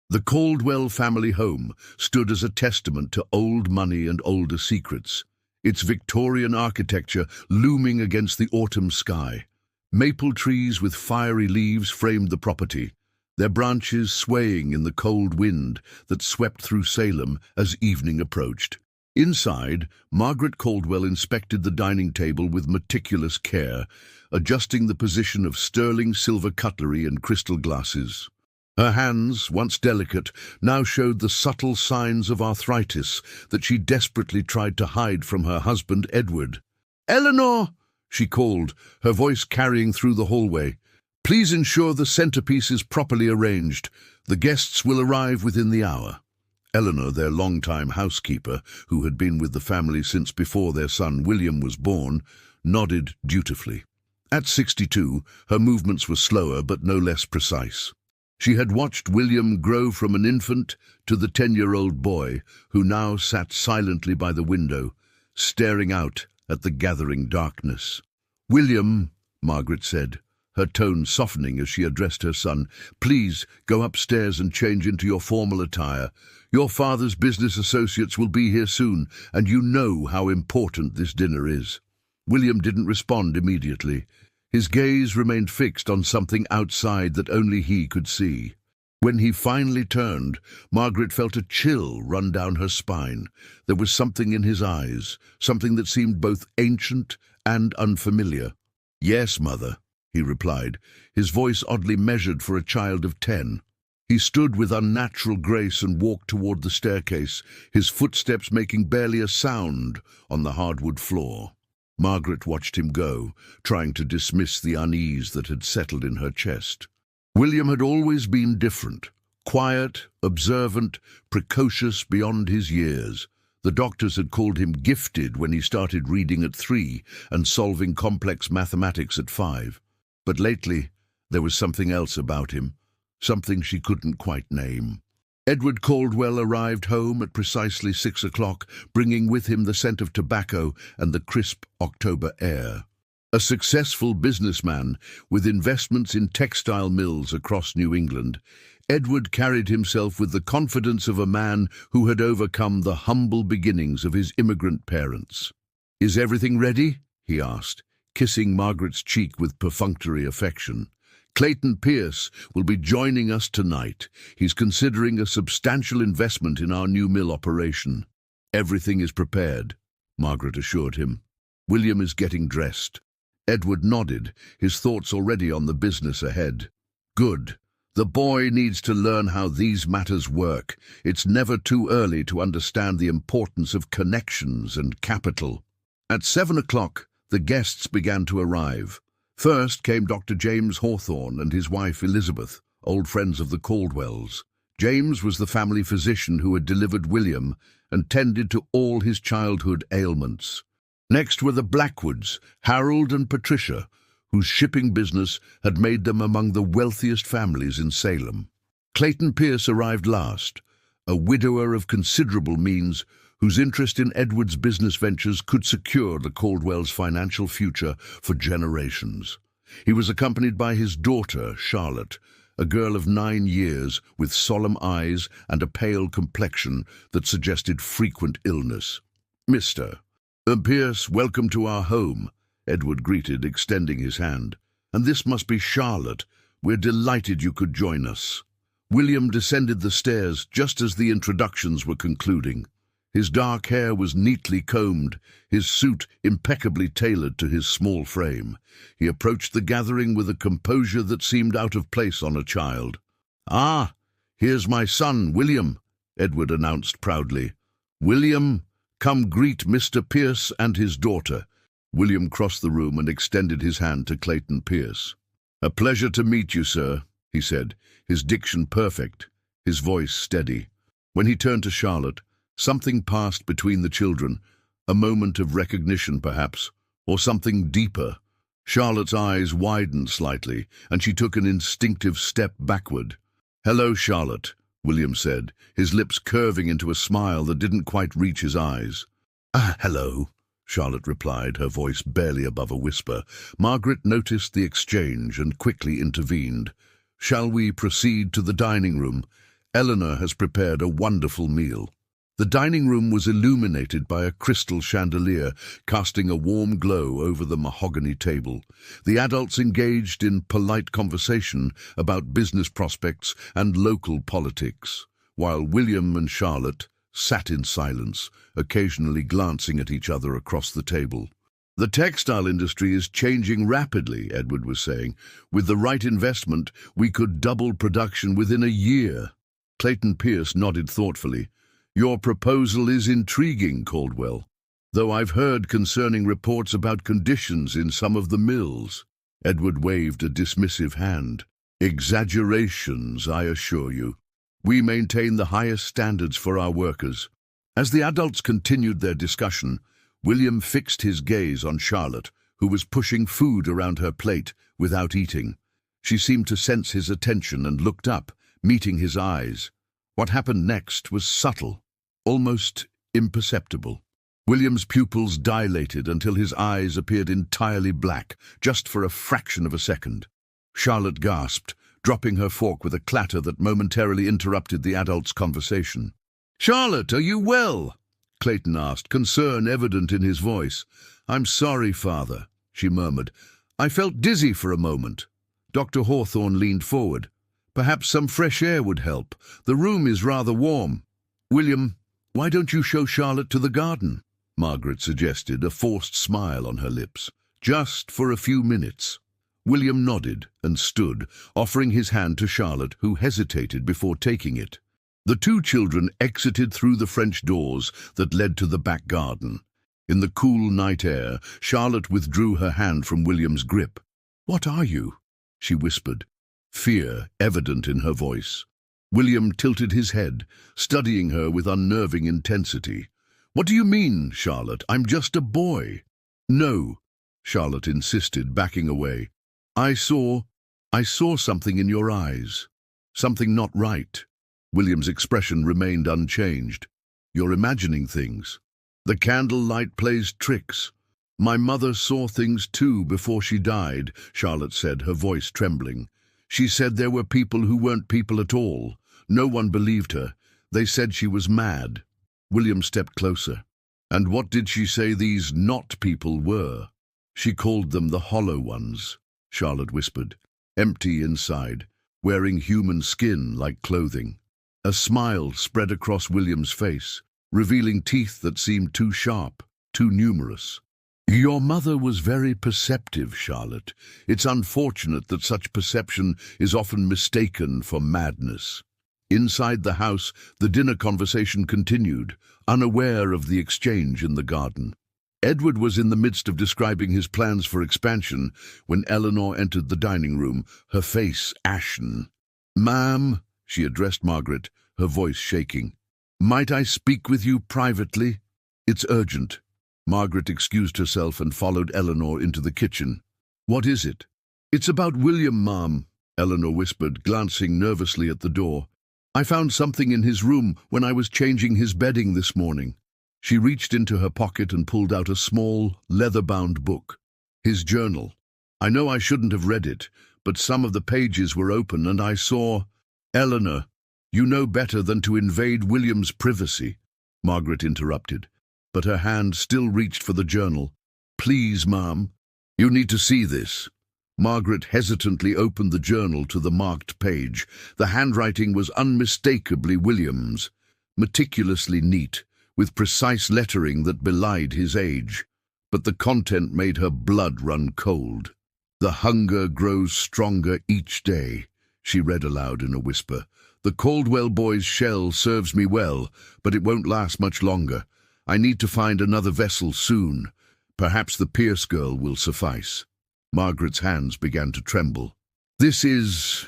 The Caldwell family home stood as a testament to old money and older secrets, its Victorian architecture looming against the autumn sky. Maple trees with fiery leaves framed the property, their branches swaying in the cold wind that swept through Salem as evening approached. Inside, Margaret Caldwell inspected the dining table with meticulous care, adjusting the position of sterling silver cutlery and crystal glasses. Her hands, once delicate, now showed the subtle signs of arthritis that she desperately tried to hide from her husband, Edward. "Eleanor!" she called, her voice carrying through the hallway. "Please ensure the centerpiece is properly arranged. The guests will arrive within the hour." Eleanor, their longtime housekeeper, who had been with the family since before their son William was born, nodded dutifully. At 62, her movements were slower but no less precise. She had watched William grow from an infant to the 10-year-old boy who now sat silently by the window, staring out at the gathering darkness. "William," Margaret said, her tone softening as she addressed her son, "please go upstairs and change into your formal attire. Your father's business associates will be here soon, and you know how important this dinner is." William didn't respond immediately. His gaze remained fixed on something outside that only he could see. When he finally turned, Margaret felt a chill run down her spine. There was something in his eyes, something that seemed both ancient and unfamiliar. "Yes, Mother," he replied, his voice oddly measured for a child of 10. He stood with unnatural grace and walked toward the staircase, his footsteps making barely a sound on the hardwood floor. Margaret watched him go, trying to dismiss the unease that had settled in her chest. William had always been different, quiet, observant, precocious beyond his years. The doctors had called him gifted when he started reading at 3 and solving complex mathematics at 5. But lately, there was something else about him, something she couldn't quite name. Edward Caldwell arrived home at precisely 6 o'clock, bringing with him the scent of tobacco and the crisp October air. A successful businessman with investments in textile mills across New England, Edward carried himself with the confidence of a man who had overcome the humble beginnings of his immigrant parents. "Is everything ready?" he asked, kissing Margaret's cheek with perfunctory affection. "Clayton Pierce will be joining us tonight. He's considering a substantial investment in our new mill operation." "Everything is prepared," Margaret assured him. "William is getting dressed." Edward nodded, his thoughts already on the business ahead. "Good. The boy needs to learn how these matters work. It's never too early to understand the importance of connections and capital." At 7 o'clock, the guests began to arrive. First came Dr. James Hawthorne and his wife Elizabeth, old friends of the Caldwells. James was the family physician who had delivered William and tended to all his childhood ailments. Next were the Blackwoods, Harold and Patricia, whose shipping business had made them among the wealthiest families in Salem. Clayton Pierce arrived last, a widower of considerable means whose interest in Edward's business ventures could secure the Caldwells' financial future for generations. He was accompanied by his daughter, Charlotte, a girl of 9 years with solemn eyes and a pale complexion that suggested frequent illness. "Mr. Pierce, welcome to our home," Edward greeted, extending his hand. "And this must be Charlotte. We're delighted you could join us." William descended the stairs just as the introductions were concluding. His dark hair was neatly combed, his suit impeccably tailored to his small frame. He approached the gathering with a composure that seemed out of place on a child. "Ah, here's my son, William," Edward announced proudly. "William, come greet Mr. Pierce and his daughter." William crossed the room and extended his hand to Clayton Pierce. "A pleasure to meet you, sir," he said, his diction perfect, his voice steady. When he turned to Charlotte, something passed between the children, a moment of recognition perhaps, or something deeper. Charlotte's eyes widened slightly, and she took an instinctive step backward. "Hello, Charlotte," William said, his lips curving into a smile that didn't quite reach his eyes. Hello," Charlotte replied, her voice barely above a whisper. Margaret noticed the exchange and quickly intervened. "Shall we proceed to the dining room? Eleanor has prepared a wonderful meal." The dining room was illuminated by a crystal chandelier, casting a warm glow over the mahogany table. The adults engaged in polite conversation about business prospects and local politics, while William and Charlotte sat in silence, occasionally glancing at each other across the table. "The textile industry is changing rapidly," Edward was saying. "With the right investment, we could double production within a year." Clayton Pierce nodded thoughtfully. "Your proposal is intriguing, Caldwell, though I've heard concerning reports about conditions in some of the mills." Edward waved a dismissive hand. "Exaggerations, I assure you. We maintain the highest standards for our workers." As the adults continued their discussion, William fixed his gaze on Charlotte, who was pushing food around her plate without eating. She seemed to sense his attention and looked up, meeting his eyes. What happened next was subtle, almost imperceptible. William's pupils dilated until his eyes appeared entirely black, just for a fraction of a second. Charlotte gasped, dropping her fork with a clatter that momentarily interrupted the adults' conversation. "Charlotte, are you well?" Clayton asked, concern evident in his voice. "I'm sorry, Father," she murmured. "I felt dizzy for a moment." Dr. Hawthorne leaned forward. "Perhaps some fresh air would help. The room is rather warm." "William, why don't you show Charlotte to the garden?" Margaret suggested, a forced smile on her lips. "Just for a few minutes." William nodded and stood, offering his hand to Charlotte, who hesitated before taking it. The two children exited through the French doors that led to the back garden. In the cool night air, Charlotte withdrew her hand from William's grip. "What are you?" she whispered, fear evident in her voice. William tilted his head, studying her with unnerving intensity. "What do you mean, Charlotte? I'm just a boy." "No," Charlotte insisted, backing away. I saw something in your eyes. Something not right." William's expression remained unchanged. "You're imagining things. The candlelight plays tricks." "My mother saw things too before she died," Charlotte said, her voice trembling. "She said there were people who weren't people at all. No one believed her. They said she was mad." William stepped closer. "And what did she say these not people were?" "She called them the hollow ones," Charlotte whispered, "empty inside, wearing human skin like clothing." A smile spread across William's face, revealing teeth that seemed too sharp, too numerous. "Your mother was very perceptive, Charlotte. It's unfortunate that such perception is often mistaken for madness." Inside the house, the dinner conversation continued, unaware of the exchange in the garden. Edward was in the midst of describing his plans for expansion when Eleanor entered the dining room, her face ashen. "Ma'am," she addressed Margaret, her voice shaking. "Might I speak with you privately? It's urgent." Margaret excused herself and followed Eleanor into the kitchen. "What is it?" "It's about William, ma'am," Eleanor whispered, glancing nervously at the door. "I found something in his room when I was changing his bedding this morning." She reached into her pocket and pulled out a small, leather-bound book. "His journal. I know I shouldn't have read it, but some of the pages were open and I saw—" "Eleanor, you know better than to invade William's privacy," Margaret interrupted, but her hand still reached for the journal. "Please, ma'am, you need to see this." Margaret hesitantly opened the journal to the marked page. The handwriting was unmistakably William's, meticulously neat, with precise lettering that belied his age. But the content made her blood run cold. "The hunger grows stronger each day," she read aloud in a whisper. "The Caldwell boy's shell serves me well, but it won't last much longer. I need to find another vessel soon. Perhaps the Pierce girl will suffice." Margaret's hands began to tremble. This is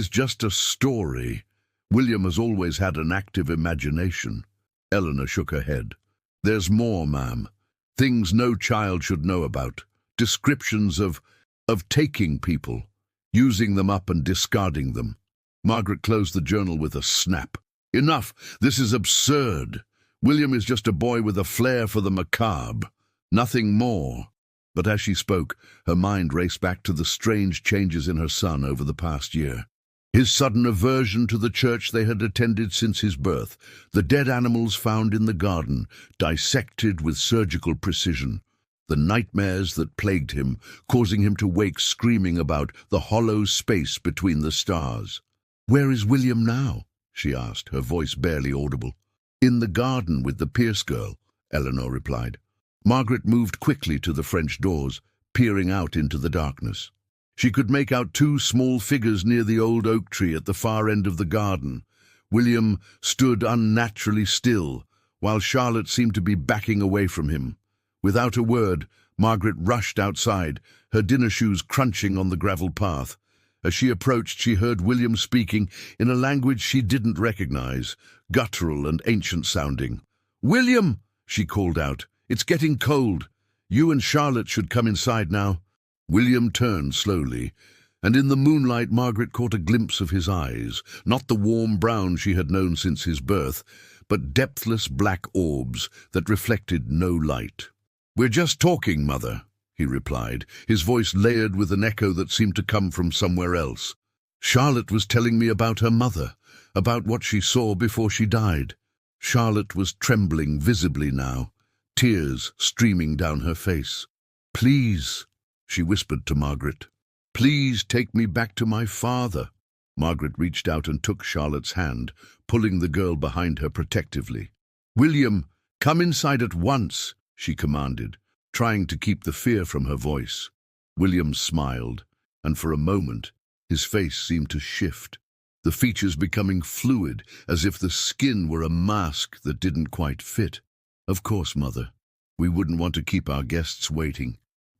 just a story. William has always had an active imagination." Eleanor shook her head. "There's more, ma'am. Things no child should know about. Descriptions of taking people, using them up and discarding them." Margaret closed the journal with a snap. "Enough! This is absurd. William is just a boy with a flair for the macabre. Nothing more." But as she spoke, her mind raced back to the strange changes in her son over the past year. His sudden aversion to the church they had attended since his birth, the dead animals found in the garden, dissected with surgical precision, the nightmares that plagued him, causing him to wake screaming about the hollow space between the stars. "Where is William now?" she asked, her voice barely audible. "In the garden with the Pierce girl," Eleanor replied. Margaret moved quickly to the French doors, peering out into the darkness. She could make out two small figures near the old oak tree at the far end of the garden. William stood unnaturally still, while Charlotte seemed to be backing away from him. Without a word, Margaret rushed outside, her dinner shoes crunching on the gravel path. As she approached, she heard William speaking in a language she didn't recognize, guttural and ancient-sounding. "William!" she called out. "It's getting cold. You and Charlotte should come inside now." William turned slowly, and in the moonlight Margaret caught a glimpse of his eyes, not the warm brown she had known since his birth, but depthless black orbs that reflected no light. "We're just talking, Mother," he replied, his voice layered with an echo that seemed to come from somewhere else. "Charlotte was telling me about her mother, about what she saw before she died." Charlotte was trembling visibly now, tears streaming down her face. "Please," she whispered to Margaret. "Please take me back to my father." Margaret reached out and took Charlotte's hand, pulling the girl behind her protectively. "William, come inside at once," she commanded, trying to keep the fear from her voice. William smiled, and for a moment his face seemed to shift, the features becoming fluid, as if the skin were a mask that didn't quite fit. "Of course, Mother. We wouldn't want to keep our guests waiting."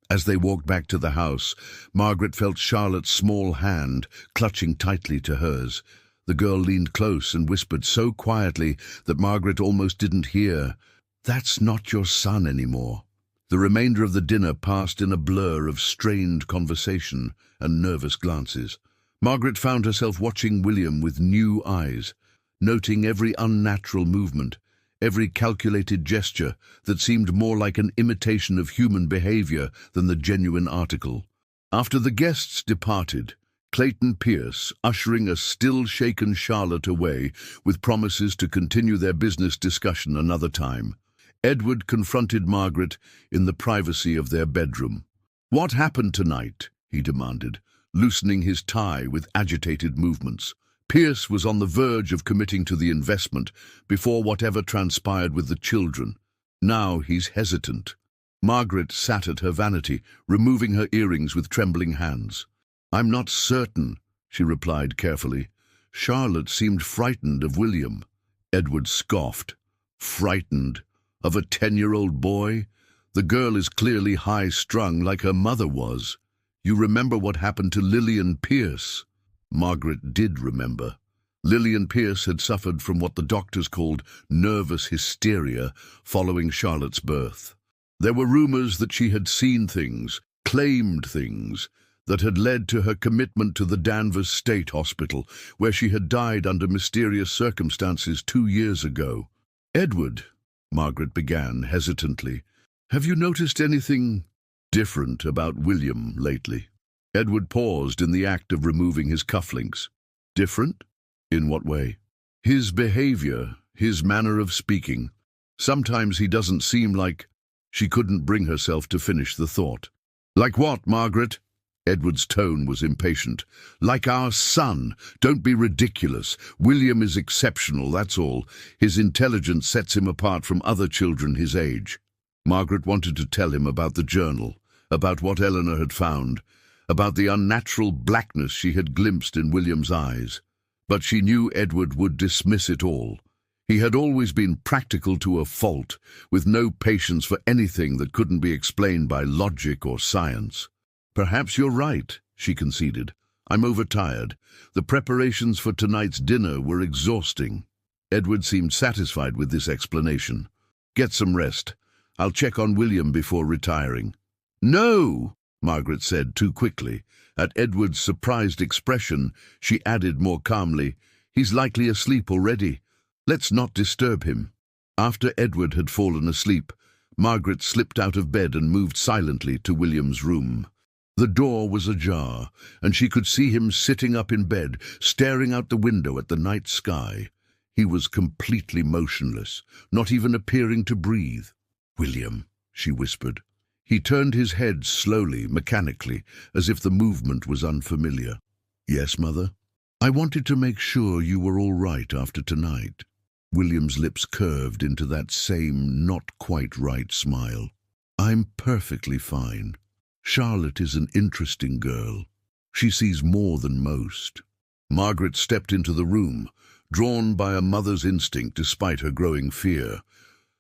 As they walked back to the house, Margaret felt Charlotte's small hand clutching tightly to hers. The girl leaned close and whispered so quietly that Margaret almost didn't hear, "That's not your son anymore." The remainder of the dinner passed in a blur of strained conversation and nervous glances. Margaret found herself watching William with new eyes, noting every unnatural movement, every calculated gesture that seemed more like an imitation of human behavior than the genuine article. After the guests departed, Clayton Pierce, ushering a still-shaken Charlotte away with promises to continue their business discussion another time, Edward confronted Margaret in the privacy of their bedroom. "What happened tonight?" he demanded, loosening his tie with agitated movements. Pierce was on the verge of committing to the investment before whatever transpired with the children. Now he's hesitant. Margaret sat at her vanity, removing her earrings with trembling hands. "I'm not certain," she replied carefully. Charlotte seemed frightened of William. Edward scoffed. "Frightened? Of a 10-year-old boy? The girl is clearly high-strung like her mother was. You remember what happened to Lillian Pierce?" Margaret did remember. Lillian Pierce had suffered from what the doctors called nervous hysteria following Charlotte's birth. There were rumors that she had seen things, claimed things, that had led to her commitment to the Danvers State Hospital, where she had died under mysterious circumstances 2 years ago. "Edward," Margaret began hesitantly, "have you noticed anything different about William lately?" Edward paused in the act of removing his cufflinks. "Different? In what way?" "His behavior, his manner of speaking. Sometimes he doesn't seem like—" She couldn't bring herself to finish the thought. "Like what, Margaret?" Edward's tone was impatient. "Like our son. Don't be ridiculous. William is exceptional, that's all. His intelligence sets him apart from other children his age." Margaret wanted to tell him about the journal, about what Eleanor had found, about the unnatural blackness she had glimpsed in William's eyes. But she knew Edward would dismiss it all. He had always been practical to a fault, with no patience for anything that couldn't be explained by logic or science. "Perhaps you're right," she conceded. "I'm overtired. The preparations for tonight's dinner were exhausting." Edward seemed satisfied with this explanation. "Get some rest. I'll check on William before retiring." "No!" Margaret said too quickly. At Edward's surprised expression, she added more calmly, "He's likely asleep already. Let's not disturb him." After Edward had fallen asleep, Margaret slipped out of bed and moved silently to William's room. The door was ajar, and she could see him sitting up in bed, staring out the window at the night sky. He was completely motionless, not even appearing to breathe. "William," she whispered. He turned his head slowly, mechanically, as if the movement was unfamiliar. "Yes, Mother? I wanted to make sure you were all right after tonight." William's lips curved into that same not-quite-right smile. "I'm perfectly fine. Charlotte is an interesting girl. She sees more than most." Margaret stepped into the room, drawn by a mother's instinct despite her growing fear.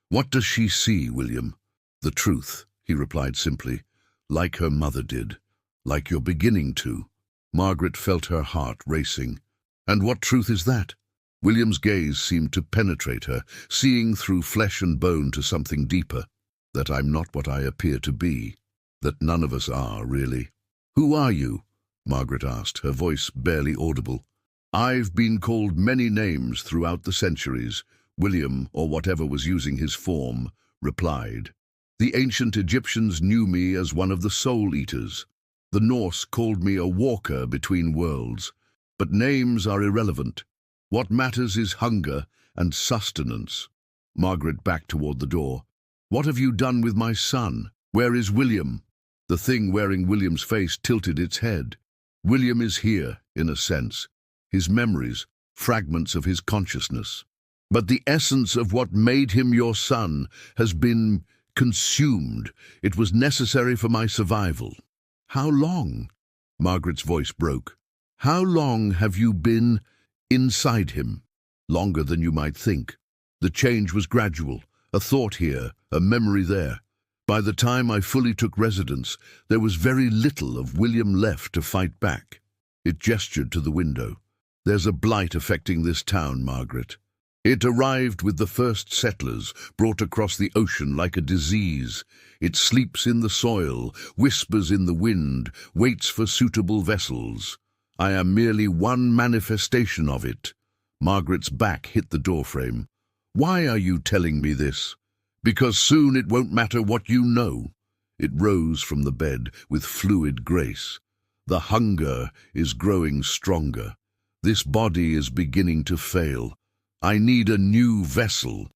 "What does she see, William?" "The truth," he replied simply, "like her mother did, like you're beginning to." Margaret felt her heart racing. "And what truth is that?" William's gaze seemed to penetrate her, seeing through flesh and bone to something deeper. "That I'm not what I appear to be. That none of us are, really." "Who are you?" Margaret asked, her voice barely audible. "I've been called many names throughout the centuries," William, or whatever was using his form, replied. "The ancient Egyptians knew me as one of the soul eaters. The Norse called me a walker between worlds. But names are irrelevant. What matters is hunger and sustenance." Margaret backed toward the door. "What have you done with my son? Where is William?" The thing wearing William's face tilted its head. "William is here, in a sense. His memories, fragments of his consciousness. But the essence of what made him your son has been consumed. It was necessary for my survival." "How long?" Margaret's voice broke. "How long have you been inside him?" "Longer than you might think. The change was gradual, a thought here, a memory there. By the time I fully took residence, there was very little of William left to fight back." It gestured to the window. "There's a blight affecting this town, Margaret. It arrived with the first settlers, brought across the ocean like a disease. It sleeps in the soil, whispers in the wind, waits for suitable vessels. I am merely one manifestation of it." Margaret's back hit the doorframe. "Why are you telling me this?" "Because soon it won't matter what you know." It rose from the bed with fluid grace. "The hunger is growing stronger. This body is beginning to fail. I need a new vessel."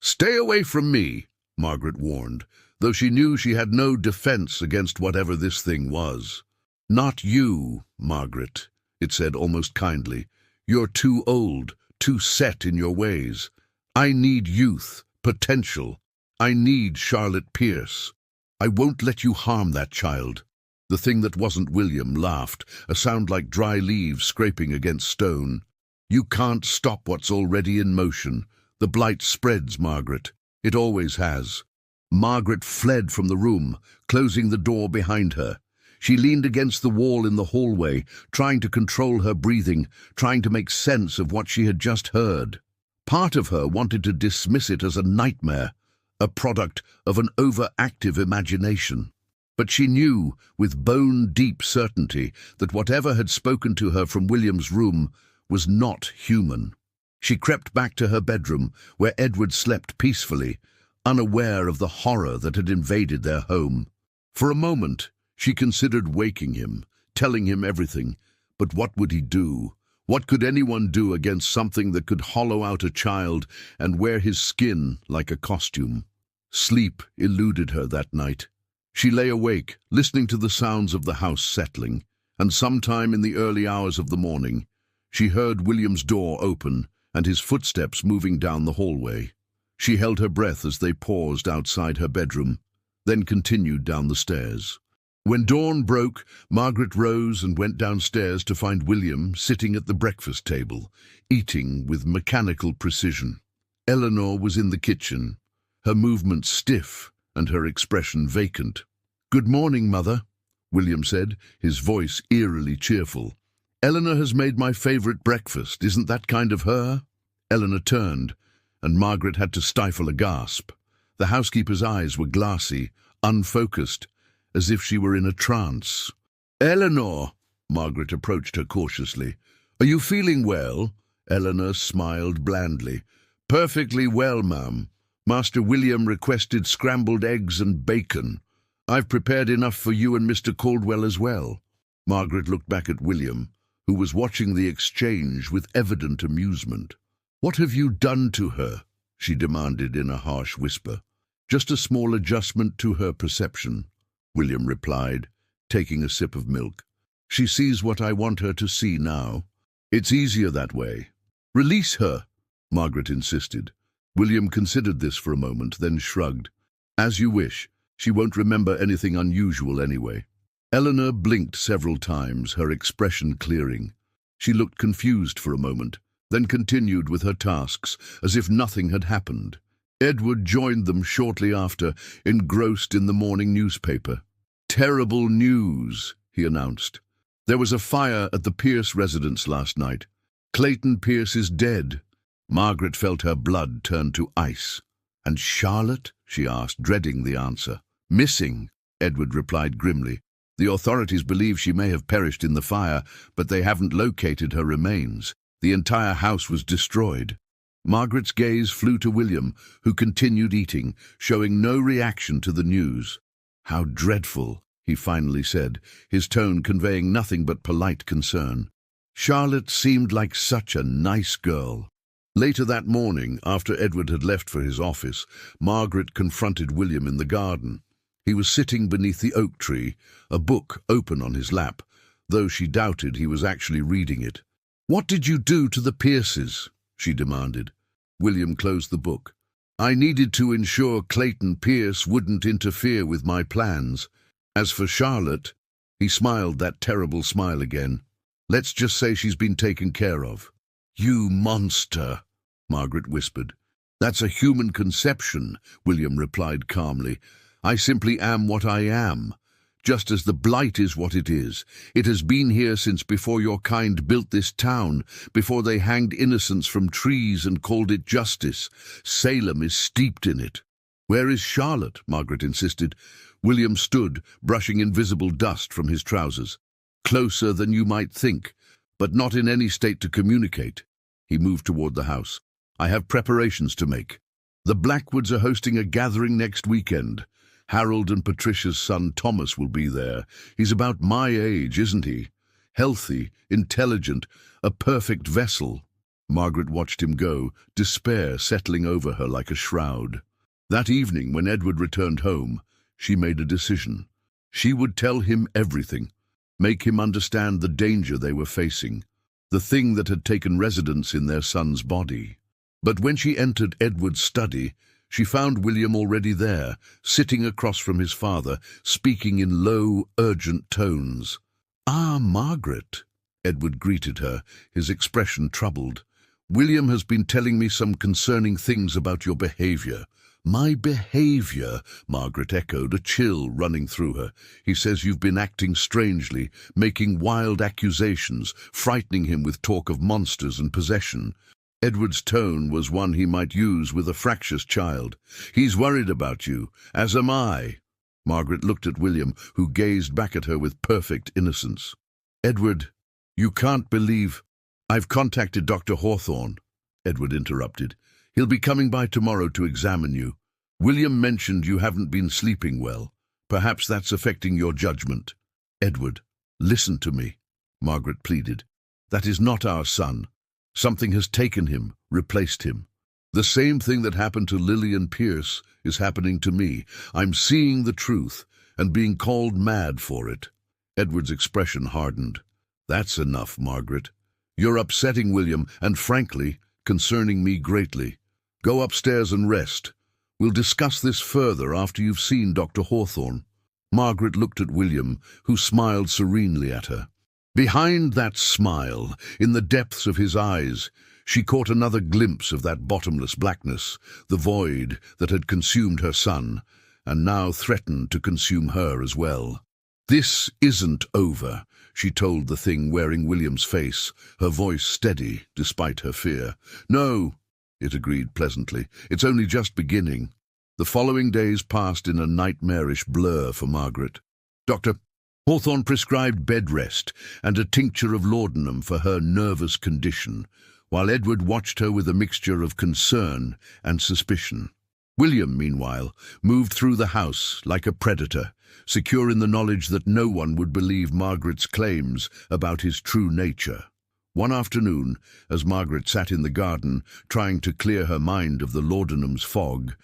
"Stay away from me," Margaret warned, though she knew she had no defense against whatever this thing was. "Not you, Margaret," it said almost kindly. "You're too old, too set in your ways. I need youth, potential. I need Charlotte Pierce. I won't let you harm that child." The thing that wasn't William laughed, a sound like dry leaves scraping against stone. "You can't stop what's already in motion. The blight spreads, Margaret. It always has." Margaret fled from the room, closing the door behind her. She leaned against the wall in the hallway, trying to control her breathing, trying to make sense of what she had just heard. Part of her wanted to dismiss it as a nightmare, a product of an overactive imagination. But she knew, with bone-deep certainty, that whatever had spoken to her from William's room was not human. She crept back to her bedroom, where Edward slept peacefully, unaware of the horror that had invaded their home. For a moment, she considered waking him, telling him everything. But what would he do? What could anyone do against something that could hollow out a child and wear his skin like a costume? Sleep eluded her that night. She lay awake, listening to the sounds of the house settling, and sometime in the early hours of the morning, she heard William's door open and his footsteps moving down the hallway. She held her breath as they paused outside her bedroom, then continued down the stairs. When dawn broke, Margaret rose and went downstairs to find William sitting at the breakfast table, eating with mechanical precision. Eleanor was in the kitchen, her movements stiff and her expression vacant. "Good morning, Mother," William said, his voice eerily cheerful. "Eleanor has made my favorite breakfast. Isn't that kind of her?" Eleanor turned, and Margaret had to stifle a gasp. The housekeeper's eyes were glassy, unfocused, as if she were in a trance. "Eleanor," Margaret approached her cautiously. "Are you feeling well?" Eleanor smiled blandly. "Perfectly well, ma'am. Master William requested scrambled eggs and bacon." I've prepared enough for you and Mr. Caldwell as well." Margaret looked back at William, who was watching the exchange with evident amusement. "What have you done to her?" she demanded in a harsh whisper. "Just a small adjustment to her perception," William replied, taking a sip of milk. "She sees what I want her to see now. It's easier that way." "Release her," Margaret insisted. William considered this for a moment, then shrugged. "As you wish. She won't remember anything unusual anyway." Eleanor blinked several times, her expression clearing. She looked confused for a moment, then continued with her tasks as if nothing had happened. Edward joined them shortly after, engrossed in the morning newspaper. "Terrible news," he announced. "There was a fire at the Pierce residence last night. Clayton Pierce is dead." Margaret felt her blood turn to ice. "And Charlotte?" she asked, dreading the answer. "Missing," Edward replied grimly. "The authorities believe she may have perished in the fire, but they haven't located her remains. The entire house was destroyed." Margaret's gaze flew to William, who continued eating, showing no reaction to the news. "How dreadful," he finally said, his tone conveying nothing but polite concern. "Charlotte seemed like such a nice girl." Later that morning, after Edward had left for his office, Margaret confronted William in the garden. He was sitting beneath the oak tree, a book open on his lap, though she doubted he was actually reading it. "What did you do to the Pierces?" she demanded. William closed the book. "I needed to ensure Clayton Pierce wouldn't interfere with my plans. As for Charlotte," he smiled that terrible smile again, "let's just say she's been taken care of." "You monster," Margaret whispered. "That's a human conception," William replied calmly. "I simply am what I am, just as the blight is what it is. It has been here since before your kind built this town, before they hanged innocents from trees and called it justice. Salem is steeped in it." "Where is Charlotte?" Margaret insisted. William stood, brushing invisible dust from his trousers. "Closer than you might think, but not in any state to communicate." He moved toward the house. "I have preparations to make. The Blackwoods are hosting a gathering next weekend. Harold and Patricia's son Thomas will be there. He's about my age, isn't he? Healthy, intelligent, a perfect vessel." Margaret watched him go, despair settling over her like a shroud. That evening, when Edward returned home, she made a decision. She would tell him everything, make him understand the danger they were facing, the thing that had taken residence in their son's body. But when she entered Edward's study, she found William already there, sitting across from his father, speaking in low, urgent tones. "Ah, Margaret," Edward greeted her, his expression troubled. "William has been telling me some concerning things about your behavior." "My behavior," Margaret echoed, a chill running through her. "He says you've been acting strangely, making wild accusations, frightening him with talk of monsters and possession." Edward's tone was one he might use with a fractious child. "He's worried about you, as am I." Margaret looked at William, who gazed back at her with perfect innocence. "Edward, you can't believe—" "I've contacted Dr. Hawthorne," Edward interrupted. "He'll be coming by tomorrow to examine you. William mentioned you haven't been sleeping well. Perhaps that's affecting your judgment." "Edward, listen to me," Margaret pleaded. "That is not our son. Something has taken him, replaced him. The same thing that happened to Lillian Pierce is happening to me. I'm seeing the truth and being called mad for it." Edward's expression hardened. "That's enough, Margaret. You're upsetting William and, frankly, concerning me greatly. Go upstairs and rest. We'll discuss this further after you've seen Dr. Hawthorne." Margaret looked at William, who smiled serenely at her. Behind that smile, in the depths of his eyes, she caught another glimpse of that bottomless blackness, the void that had consumed her son, and now threatened to consume her as well. "This isn't over," she told the thing wearing William's face, her voice steady despite her fear. "No," it agreed pleasantly, "it's only just beginning." The following days passed in a nightmarish blur for Margaret. Dr. Hawthorne prescribed bed rest and a tincture of laudanum for her nervous condition, while Edward watched her with a mixture of concern and suspicion. William, meanwhile, moved through the house like a predator, secure in the knowledge that no one would believe Margaret's claims about his true nature. One afternoon, as Margaret sat in the garden, trying to clear her mind of the laudanum's fog,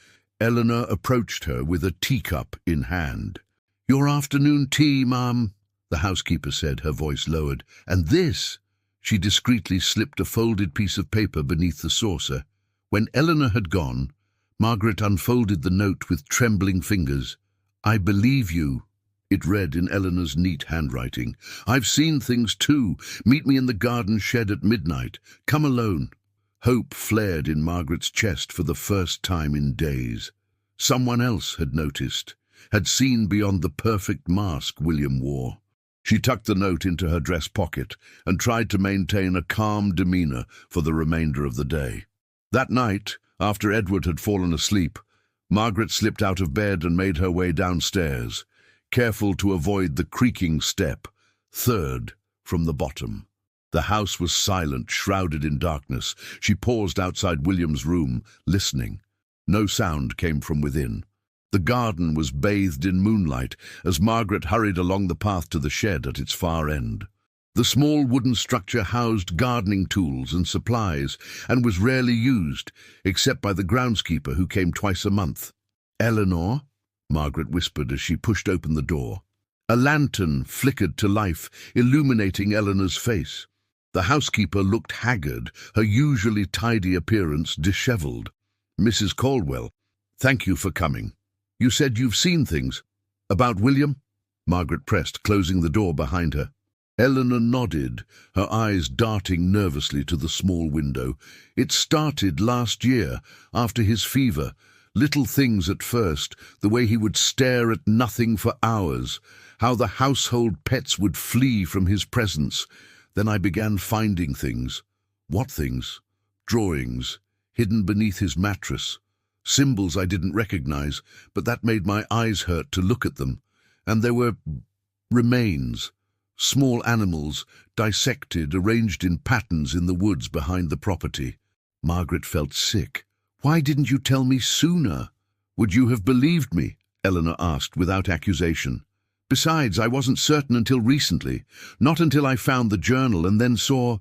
Eleanor approached her with a teacup in hand. "Your afternoon tea, ma'am," the housekeeper said, her voice lowered. "And this?" She discreetly slipped a folded piece of paper beneath the saucer. When Eleanor had gone, Margaret unfolded the note with trembling fingers. "I believe you," it read in Eleanor's neat handwriting. "I've seen things too. Meet me in the garden shed at midnight. Come alone." Hope flared in Margaret's chest for the first time in days. Someone else had noticed, had seen beyond the perfect mask William wore. She tucked the note into her dress pocket and tried to maintain a calm demeanor for the remainder of the day. That night, after Edward had fallen asleep, Margaret slipped out of bed and made her way downstairs, careful to avoid the creaking step, third from the bottom. The house was silent, shrouded in darkness. She paused outside William's room, listening. No sound came from within. The garden was bathed in moonlight as Margaret hurried along the path to the shed at its far end. The small wooden structure housed gardening tools and supplies and was rarely used, except by the groundskeeper who came twice a month. "Eleanor?" Margaret whispered as she pushed open the door. A lantern flickered to life, illuminating Eleanor's face. The housekeeper looked haggard, her usually tidy appearance dishevelled. "Mrs. Caldwell, thank you for coming. You said you've seen things. About William?" Margaret pressed, closing the door behind her. Eleanor nodded, her eyes darting nervously to the small window. "It started last year, after his fever. Little things at first, the way he would stare at nothing for hours, how the household pets would flee from his presence. Then I began finding things." "What things?" "Drawings, hidden beneath his mattress. Symbols I didn't recognize, but that made my eyes hurt to look at them. And there were remains. Small animals, dissected, arranged in patterns in the woods behind the property." Margaret felt sick. "Why didn't you tell me sooner?" "Would you have believed me?" Eleanor asked without accusation. "Besides, I wasn't certain until recently. Not until I found the journal and then saw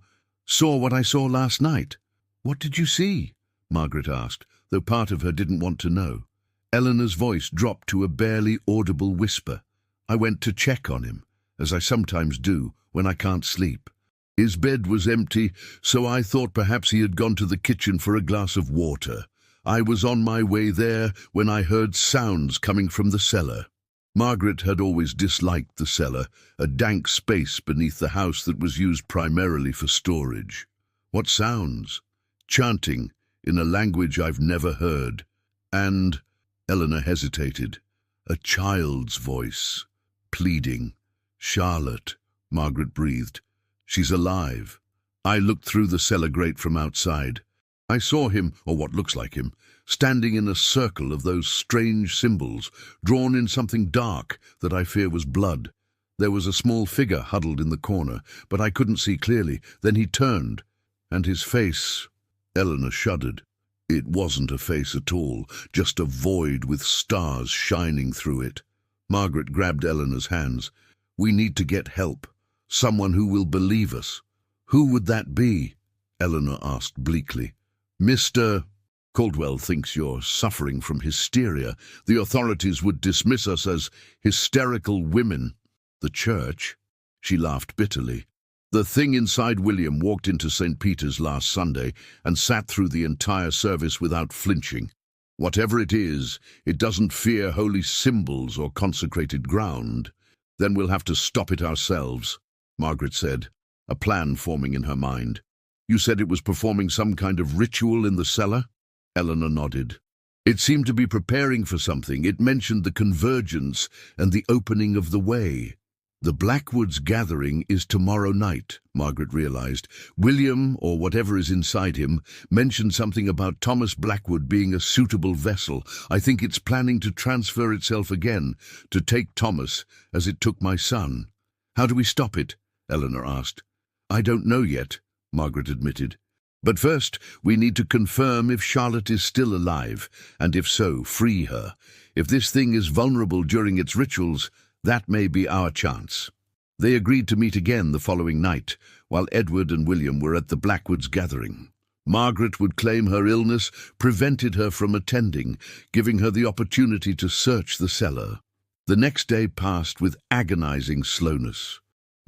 what I saw last night." "What did you see?" Margaret asked, though part of her didn't want to know. Eleanor's voice dropped to a barely audible whisper. "I went to check on him, as I sometimes do when I can't sleep. His bed was empty, so I thought perhaps he had gone to the kitchen for a glass of water. I was on my way there when I heard sounds coming from the cellar." Margaret had always disliked the cellar, a dank space beneath the house that was used primarily for storage. "What sounds?" "Chanting, in a language I've never heard. And," Eleanor hesitated, "a child's voice, pleading." "Charlotte," Margaret breathed. "She's alive." "I looked through the cellar grate from outside. I saw him, or what looks like him, standing in a circle of those strange symbols, drawn in something dark that I fear was blood. There was a small figure huddled in the corner, but I couldn't see clearly. Then he turned, and his face—" Eleanor shuddered. "It wasn't a face at all, just a void with stars shining through it." Margaret grabbed Eleanor's hands. "We need to get help. Someone who will believe us." "Who would that be?" Eleanor asked bleakly. "Mr. Caldwell thinks you're suffering from hysteria. The authorities would dismiss us as hysterical women." "The church?" She laughed bitterly. "The thing inside William walked into St. Peter's last Sunday and sat through the entire service without flinching. Whatever it is, it doesn't fear holy symbols or consecrated ground." "Then we'll have to stop it ourselves," Margaret said, a plan forming in her mind. "You said it was performing some kind of ritual in the cellar?" Eleanor nodded. "It seemed to be preparing for something. It mentioned the convergence and the opening of the way." "The Blackwoods gathering is tomorrow night," Margaret realized. "William, or whatever is inside him, mentioned something about Thomas Blackwood being a suitable vessel. I think it's planning to transfer itself again, to take Thomas as it took my son." "How do we stop it?" Eleanor asked. "I don't know yet," Margaret admitted. But first, we need to confirm if Charlotte is still alive, and if so, free her. If this thing is vulnerable during its rituals, that may be our chance." They agreed to meet again the following night, while Edward and William were at the Blackwoods gathering. Margaret would claim her illness prevented her from attending, giving her the opportunity to search the cellar. The next day passed with agonizing slowness.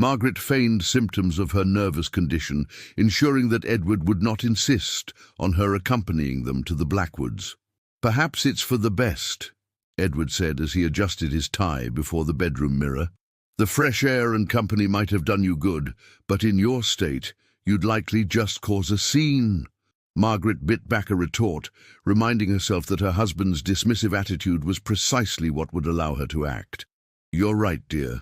Margaret feigned symptoms of her nervous condition, ensuring that Edward would not insist on her accompanying them to the Blackwoods. "Perhaps it's for the best," Edward said as he adjusted his tie before the bedroom mirror. "The fresh air and company might have done you good, but in your state, you'd likely just cause a scene." Margaret bit back a retort, reminding herself that her husband's dismissive attitude was precisely what would allow her to act. "You're right, dear.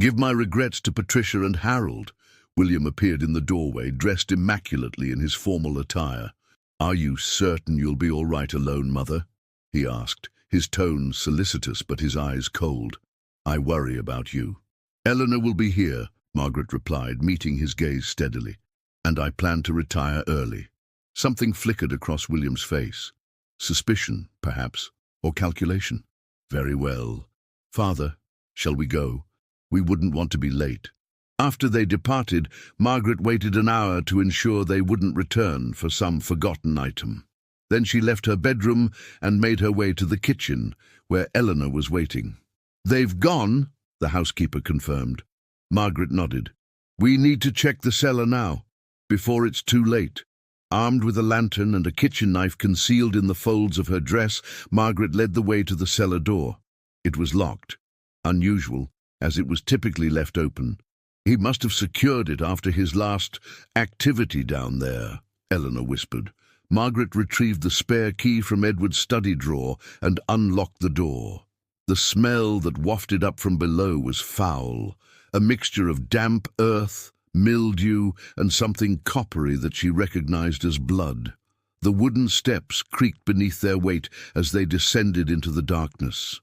Give my regrets to Patricia and Harold." William appeared in the doorway, dressed immaculately in his formal attire. "Are you certain you'll be all right alone, Mother?" he asked, his tone solicitous but his eyes cold. "I worry about you." "Eleanor will be here," Margaret replied, meeting his gaze steadily. "And I plan to retire early." Something flickered across William's face. Suspicion, perhaps, or calculation. "Very well. Father, shall we go? We wouldn't want to be late." After they departed, Margaret waited an hour to ensure they wouldn't return for some forgotten item. Then she left her bedroom and made her way to the kitchen, where Eleanor was waiting. "They've gone," the housekeeper confirmed. Margaret nodded. "We need to check the cellar now, before it's too late." Armed with a lantern and a kitchen knife concealed in the folds of her dress, Margaret led the way to the cellar door. It was locked. Unusual, as it was typically left open. "He must have secured it after his last activity down there," Eleanor whispered. Margaret retrieved the spare key from Edward's study drawer and unlocked the door. The smell that wafted up from below was foul, a mixture of damp earth, mildew, and something coppery that she recognized as blood. The wooden steps creaked beneath their weight as they descended into the darkness.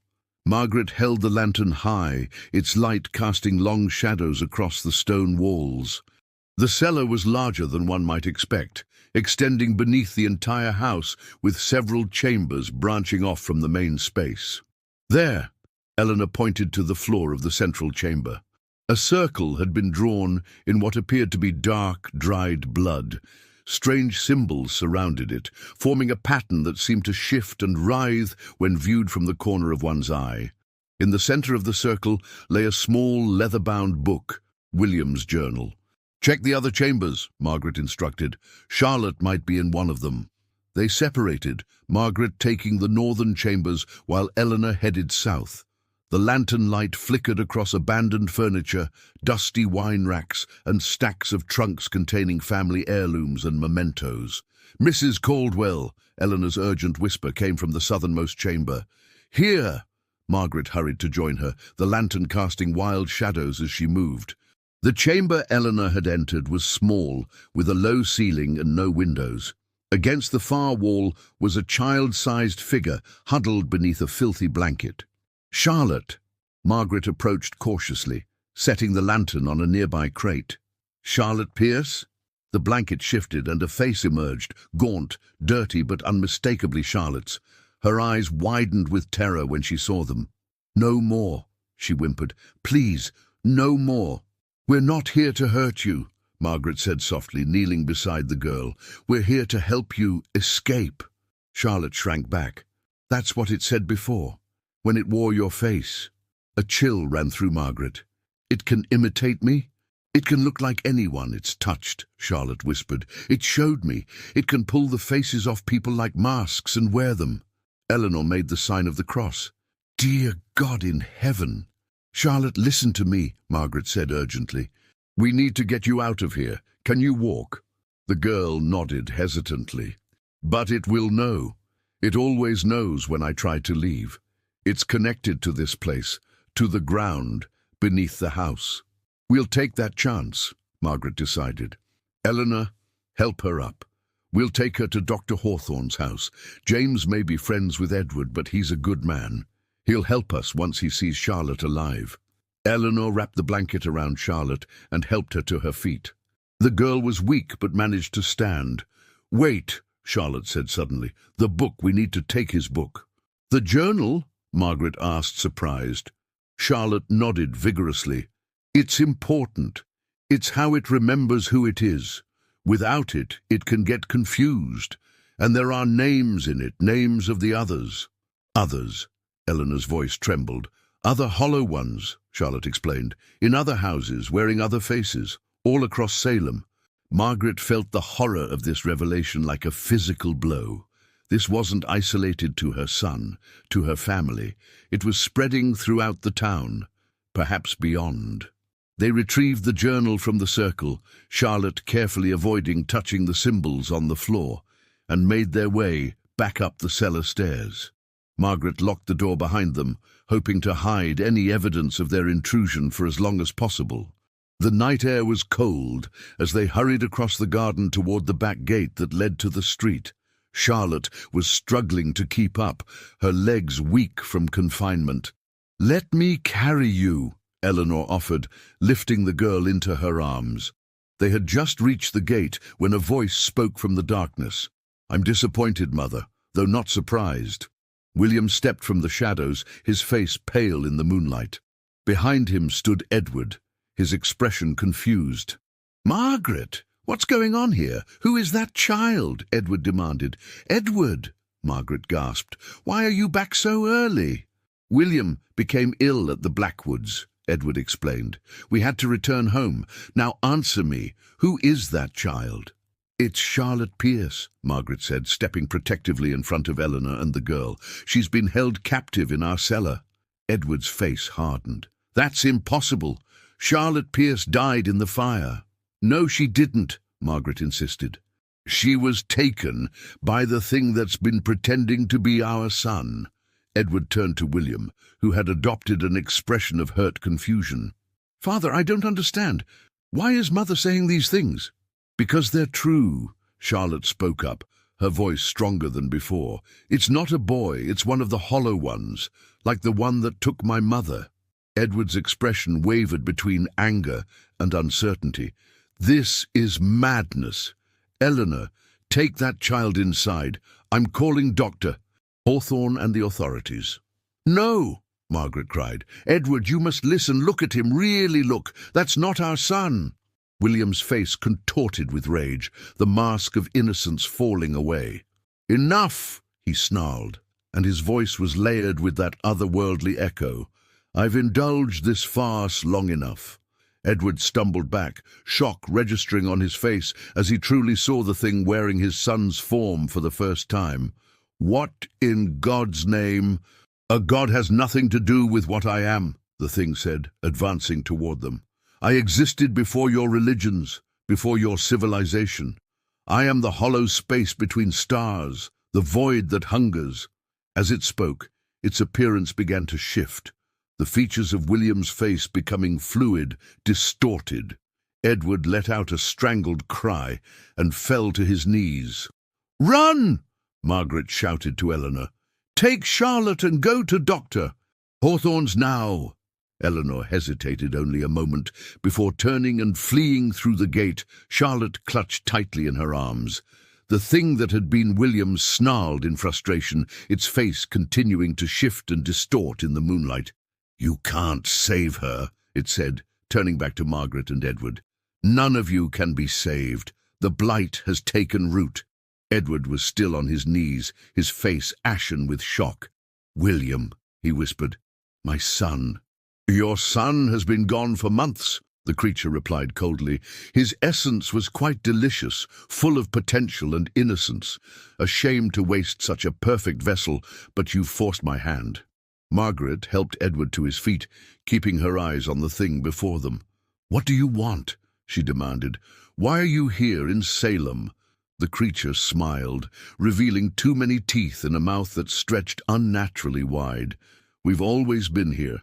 Margaret held the lantern high, its light casting long shadows across the stone walls. The cellar was larger than one might expect, extending beneath the entire house with several chambers branching off from the main space. "There," Eleanor pointed to the floor of the central chamber. A circle had been drawn in what appeared to be dark, dried blood. Strange symbols surrounded it, forming a pattern that seemed to shift and writhe when viewed from the corner of one's eye. In the center of the circle lay a small, leather-bound book, William's journal. "Check the other chambers," Margaret instructed. "Charlotte might be in one of them." They separated, Margaret taking the northern chambers while Eleanor headed south. The lantern light flickered across abandoned furniture, dusty wine racks, and stacks of trunks containing family heirlooms and mementos. "Mrs. Caldwell," Eleanor's urgent whisper came from the southernmost chamber. "Here!" Margaret hurried to join her, the lantern casting wild shadows as she moved. The chamber Eleanor had entered was small, with a low ceiling and no windows. Against the far wall was a child-sized figure huddled beneath a filthy blanket. "Charlotte!" Margaret approached cautiously, setting the lantern on a nearby crate. "Charlotte Pierce?" The blanket shifted and a face emerged, gaunt, dirty but unmistakably Charlotte's. Her eyes widened with terror when she saw them. "No more," she whimpered. "Please, no more." "We're not here to hurt you," Margaret said softly, kneeling beside the girl. "We're here to help you escape." Charlotte shrank back. "That's what it said before, when it wore your face." A chill ran through Margaret. "It can imitate me? It can look like anyone it's touched," Charlotte whispered. "It showed me. It can pull the faces off people like masks and wear them." Eleanor made the sign of the cross. "Dear God in heaven!" "Charlotte, listen to me," Margaret said urgently. "We need to get you out of here. Can you walk?" The girl nodded hesitantly. "But it will know. It always knows when I try to leave. It's connected to this place, to the ground, beneath the house." "We'll take that chance," Margaret decided. "Eleanor, help her up. We'll take her to Dr. Hawthorne's house. James may be friends with Edward, but he's a good man. He'll help us once he sees Charlotte alive." Eleanor wrapped the blanket around Charlotte and helped her to her feet. The girl was weak but managed to stand. Wait, Charlotte said suddenly. The book, we need to take his book. The journal? Margaret asked, surprised. Charlotte nodded vigorously. It's important. It's how it remembers who it is. Without it, it can get confused. And there are names in it, names of the others. Others. Eleanor's voice trembled. Other hollow ones, Charlotte explained, in other houses, wearing other faces, all across Salem. Margaret felt the horror of this revelation like a physical blow. This wasn't isolated to her son, to her family. It was spreading throughout the town, perhaps beyond. They retrieved the journal from the circle, Charlotte carefully avoiding touching the symbols on the floor, and made their way back up the cellar stairs. Margaret locked the door behind them, hoping to hide any evidence of their intrusion for as long as possible. The night air was cold as they hurried across the garden toward the back gate that led to the street. Charlotte was struggling to keep up, her legs weak from confinement. "Let me carry you," Eleanor offered, lifting the girl into her arms. They had just reached the gate when a voice spoke from the darkness. "I'm disappointed, Mother, though not surprised." William stepped from the shadows, his face pale in the moonlight. Behind him stood Edward, his expression confused. "Margaret, what's going on here? Who is that child?" Edward demanded. "Edward," Margaret gasped, "why are you back so early?" "William became ill at the Blackwoods," Edward explained. "We had to return home. Now answer me, who is that child?" "It's Charlotte Pierce," Margaret said, stepping protectively in front of Eleanor and the girl. "She's been held captive in our cellar." Edward's face hardened. "That's impossible. Charlotte Pierce died in the fire." "No, she didn't," Margaret insisted. "She was taken by the thing that's been pretending to be our son." Edward turned to William, who had adopted an expression of hurt confusion. "Father, I don't understand. Why is Mother saying these things?" "Because they're true," Charlotte spoke up, her voice stronger than before. "It's not a boy, it's one of the hollow ones, like the one that took my mother." Edward's expression wavered between anger and uncertainty. "This is madness. Eleanor, take that child inside. I'm calling Dr. Hawthorne and the authorities." "No!" Margaret cried. "Edward, you must listen. Look at him. Really look. That's not our son." William's face contorted with rage, the mask of innocence falling away. "Enough!" he snarled, and his voice was layered with that otherworldly echo. "I've indulged this farce long enough." Edward stumbled back, shock registering on his face as he truly saw the thing wearing his son's form for the first time. "What in God's name?" "A god has nothing to do with what I am," the thing said, advancing toward them. "I existed before your religions, before your civilization. I am the hollow space between stars, the void that hungers." As it spoke, its appearance began to shift, the features of William's face becoming fluid, distorted. Edward let out a strangled cry and fell to his knees. "Run!" Margaret shouted to Eleanor. "Take Charlotte and go to Doctor Hawthorne's now." Eleanor hesitated only a moment before turning and fleeing through the gate, Charlotte clutched tightly in her arms. The thing that had been William snarled in frustration, its face continuing to shift and distort in the moonlight. "You can't save her," it said, turning back to Margaret and Edward. "None of you can be saved. The blight has taken root." Edward was still on his knees, his face ashen with shock. "William," he whispered, "my son." "Your son has been gone for months," the creature replied coldly. "His essence was quite delicious, full of potential and innocence. A shame to waste such a perfect vessel, but you've forced my hand." Margaret helped Edward to his feet, keeping her eyes on the thing before them. "What do you want?" she demanded. "Why are you here in Salem?" The creature smiled, revealing too many teeth in a mouth that stretched unnaturally wide. "We've always been here,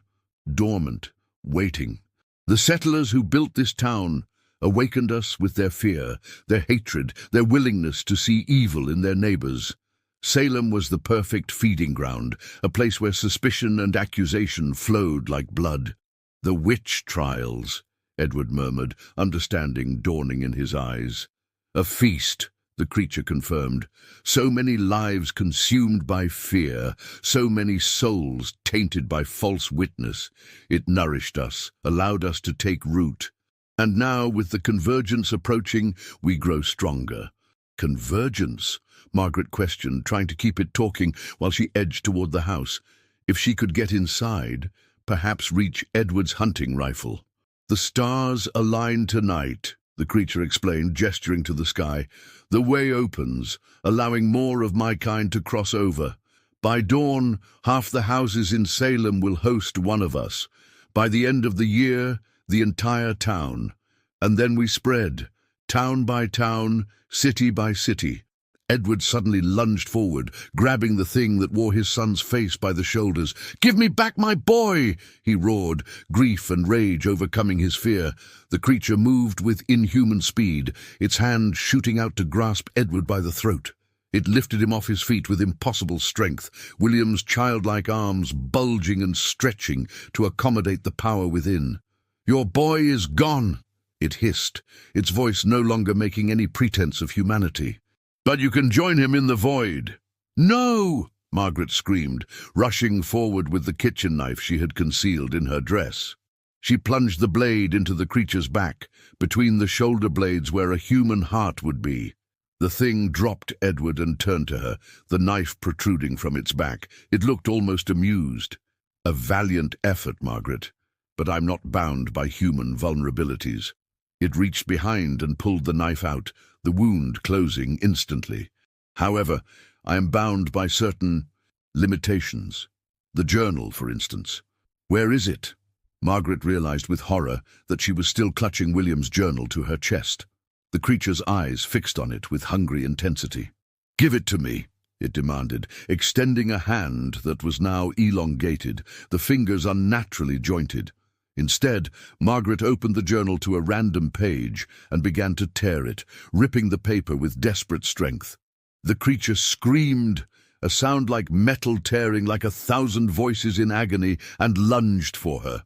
dormant, waiting. The settlers who built this town awakened us with their fear, their hatred, their willingness to see evil in their neighbors. Salem was the perfect feeding ground, a place where suspicion and accusation flowed like blood." "The witch trials," Edward murmured, understanding dawning in his eyes. "A feast," the creature confirmed. So many lives consumed by fear, so many souls tainted by false witness. It nourished us, allowed us to take root. And now, with the convergence approaching, we grow stronger. Convergence? Margaret questioned, trying to keep it talking while she edged toward the house. If she could get inside, perhaps reach Edward's hunting rifle. The stars align tonight, the creature explained, gesturing to the sky. The way opens, allowing more of my kind to cross over. By dawn, half the houses in Salem will host one of us. By the end of the year, the entire town. And then we spread, town by town, city by city. Edward suddenly lunged forward, grabbing the thing that wore his son's face by the shoulders. "Give me back my boy!" he roared, grief and rage overcoming his fear. The creature moved with inhuman speed, its hand shooting out to grasp Edward by the throat. It lifted him off his feet with impossible strength, William's childlike arms bulging and stretching to accommodate the power within. "Your boy is gone," it hissed, its voice no longer making any pretense of humanity. "But you can join him in the void." "No!" Margaret screamed, rushing forward with the kitchen knife she had concealed in her dress. She plunged the blade into the creature's back, between the shoulder blades where a human heart would be. The thing dropped Edward and turned to her, the knife protruding from its back. It looked almost amused. "A valiant effort, Margaret, but I'm not bound by human vulnerabilities." It reached behind and pulled the knife out, the wound closing instantly. "However, I am bound by certain limitations. The journal, for instance." "Where is it?" Margaret realized with horror that she was still clutching William's journal to her chest. The creature's eyes fixed on it with hungry intensity. "Give it to me," it demanded, extending a hand that was now elongated, the fingers unnaturally jointed. Instead, Margaret opened the journal to a random page and began to tear it, ripping the paper with desperate strength. The creature screamed, a sound like metal tearing, like 1,000 voices in agony, and lunged for her.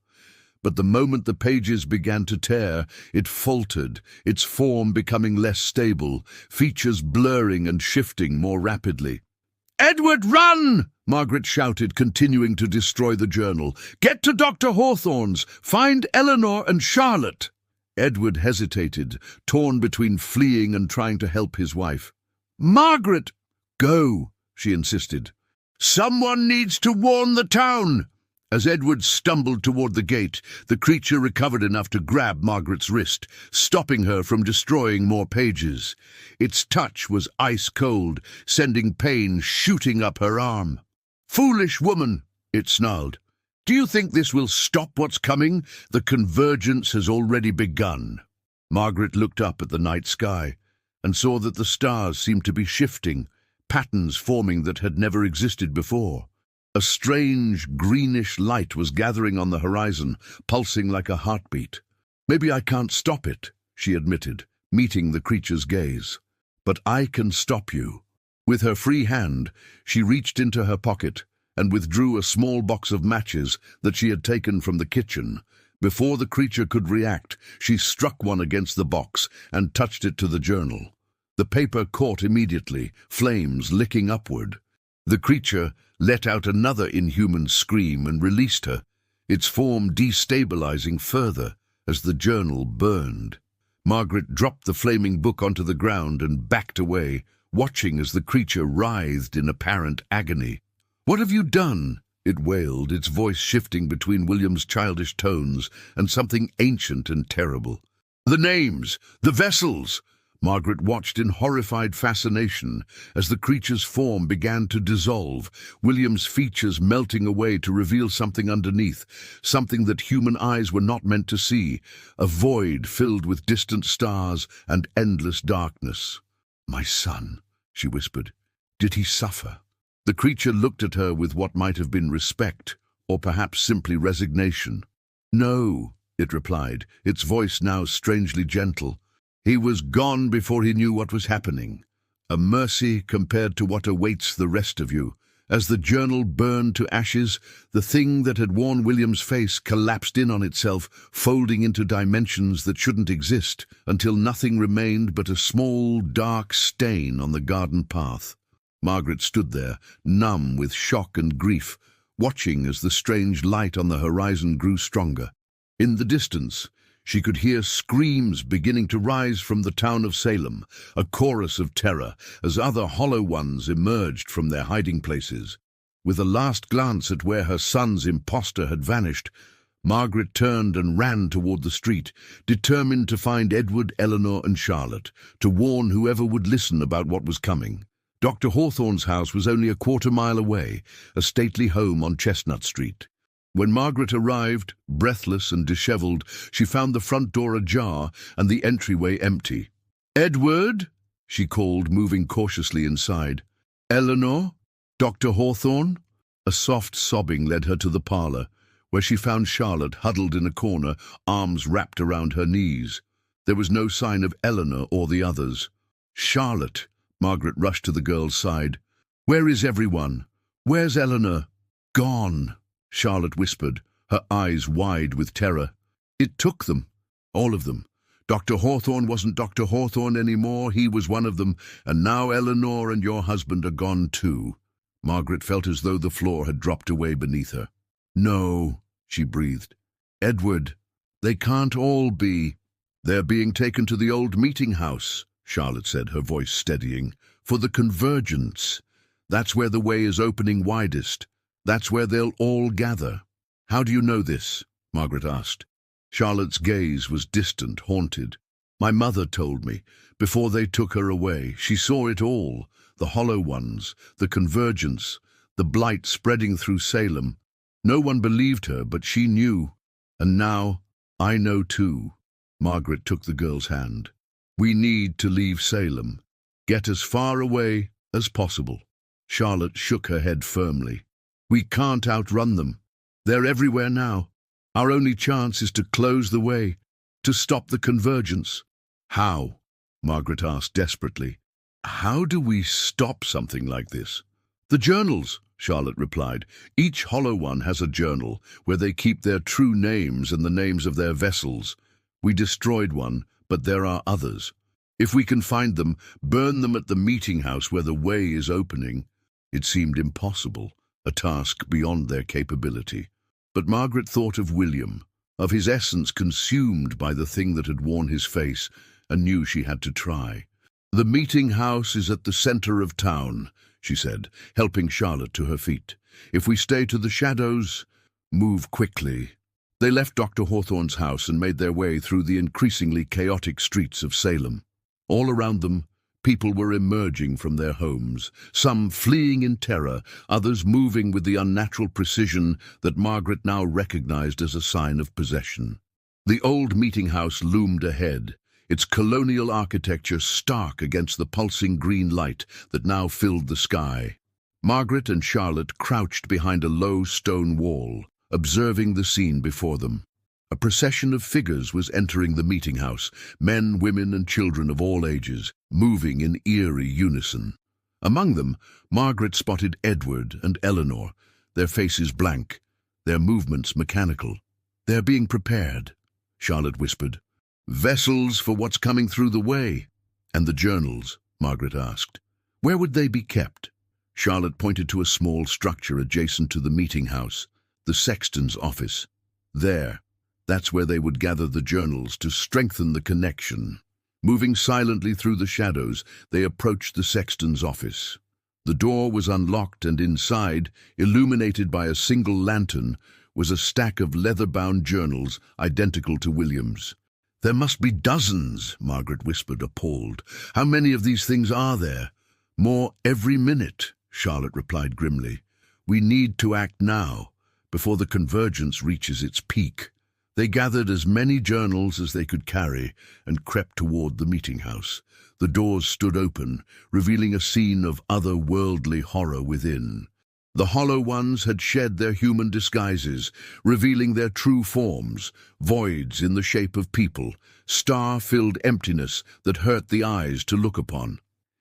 But the moment the pages began to tear, it faltered, its form becoming less stable, features blurring and shifting more rapidly. "Edward, run!" Margaret shouted, continuing to destroy the journal. "Get to Dr. Hawthorne's! Find Eleanor and Charlotte!" Edward hesitated, torn between fleeing and trying to help his wife. "Margaret!" "Go," she insisted. "Someone needs to warn the town!" As Edward stumbled toward the gate, the creature recovered enough to grab Margaret's wrist, stopping her from destroying more pages. Its touch was ice-cold, sending pain shooting up her arm. "Foolish woman," it snarled. "Do you think this will stop what's coming? The convergence has already begun." Margaret looked up at the night sky and saw that the stars seemed to be shifting, patterns forming that had never existed before. A strange, greenish light was gathering on the horizon, pulsing like a heartbeat. "Maybe I can't stop it," she admitted, meeting the creature's gaze. "But I can stop you." With her free hand, she reached into her pocket and withdrew a small box of matches that she had taken from the kitchen. Before the creature could react, she struck one against the box and touched it to the journal. The paper caught immediately, flames licking upward. The creature let out another inhuman scream and released her, its form destabilizing further as the journal burned. Margaret dropped the flaming book onto the ground and backed away, watching as the creature writhed in apparent agony. "What have you done?" it wailed, its voice shifting between William's childish tones and something ancient and terrible. "The names! The vessels!" Margaret watched in horrified fascination as the creature's form began to dissolve, William's features melting away to reveal something underneath, something that human eyes were not meant to see, a void filled with distant stars and endless darkness. "My son," she whispered. "Did he suffer?" The creature looked at her with what might have been respect, or perhaps simply resignation. "No," it replied, its voice now strangely gentle. "He was gone before he knew what was happening. A mercy compared to what awaits the rest of you, As the journal burned to ashes, the thing that had worn William's face collapsed in on itself, folding into dimensions that shouldn't exist, until nothing remained but a small, dark stain on the garden path. Margaret stood there, numb with shock and grief, watching as the strange light on the horizon grew stronger. In the distance, she could hear screams beginning to rise from the town of Salem, a chorus of terror as other hollow ones emerged from their hiding places. With a last glance at where her son's impostor had vanished, Margaret turned and ran toward the street, determined to find Edward, Eleanor, and Charlotte, to warn whoever would listen about what was coming. Dr. Hawthorne's house was only a quarter-mile away, a stately home on Chestnut Street. When Margaret arrived, breathless and disheveled, she found the front door ajar and the entryway empty. "Edward?" she called, moving cautiously inside. "Eleanor? Dr. Hawthorne?" A soft sobbing led her to the parlor, where she found Charlotte huddled in a corner, arms wrapped around her knees. There was no sign of Eleanor or the others. "Charlotte!" Margaret rushed to the girl's side. "Where is everyone? Where's Eleanor?" "Gone," Charlotte whispered, her eyes wide with terror. "It took them, all of them. Dr. Hawthorne wasn't Dr. Hawthorne anymore, he was one of them, and now Eleanor and your husband are gone too." Margaret felt as though the floor had dropped away beneath her. "No," she breathed. "Edward, they can't all be." "They're being taken to the old meeting house," Charlotte said, her voice steadying, "for the convergence. That's where the way is opening widest. That's where they'll all gather." "How do you know this?" Margaret asked. Charlotte's gaze was distant, haunted. "My mother told me. Before they took her away, she saw it all. The hollow ones, the convergence, the blight spreading through Salem. No one believed her, but she knew. And now, I know too." Margaret took the girl's hand. "We need to leave Salem. Get as far away as possible." Charlotte shook her head firmly. "We can't outrun them. They're everywhere now. Our only chance is to close the way, to stop the convergence." "How?" Margaret asked desperately. "How do we stop something like this?" "The journals," Charlotte replied. "Each hollow one has a journal where they keep their true names and the names of their vessels. We destroyed one, but there are others. If we can find them, burn them at the meeting house where the way is opening." It seemed impossible, a task beyond their capability. But Margaret thought of William, of his essence consumed by the thing that had worn his face, and knew she had to try. "The meeting house is at the center of town," she said, helping Charlotte to her feet. "If we stay to the shadows, move quickly." They left Dr. Hawthorne's house and made their way through the increasingly chaotic streets of Salem. All around them, people were emerging from their homes, some fleeing in terror, others moving with the unnatural precision that Margaret now recognized as a sign of possession. The old meeting house loomed ahead, its colonial architecture stark against the pulsing green light that now filled the sky. Margaret and Charlotte crouched behind a low stone wall, observing the scene before them. A procession of figures was entering the meeting house, men, women, and children of all ages, moving in eerie unison. Among them, Margaret spotted Edward and Eleanor, their faces blank, their movements mechanical. "They're being prepared," Charlotte whispered. "Vessels for what's coming through the way." "And the journals?" Margaret asked. "Where would they be kept?" Charlotte pointed to a small structure adjacent to the meeting house, the sexton's office. "There. That's where they would gather the journals to strengthen the connection." Moving silently through the shadows, they approached the sexton's office. The door was unlocked, and inside, illuminated by a single lantern, was a stack of leather-bound journals identical to William's. "There must be dozens," Margaret whispered, appalled. "How many of these things are there?" "More every minute," Charlotte replied grimly. "We need to act now, before the convergence reaches its peak." They gathered as many journals as they could carry and crept toward the meeting house. The doors stood open, revealing a scene of otherworldly horror within. The hollow ones had shed their human disguises, revealing their true forms, voids in the shape of people, star-filled emptiness that hurt the eyes to look upon.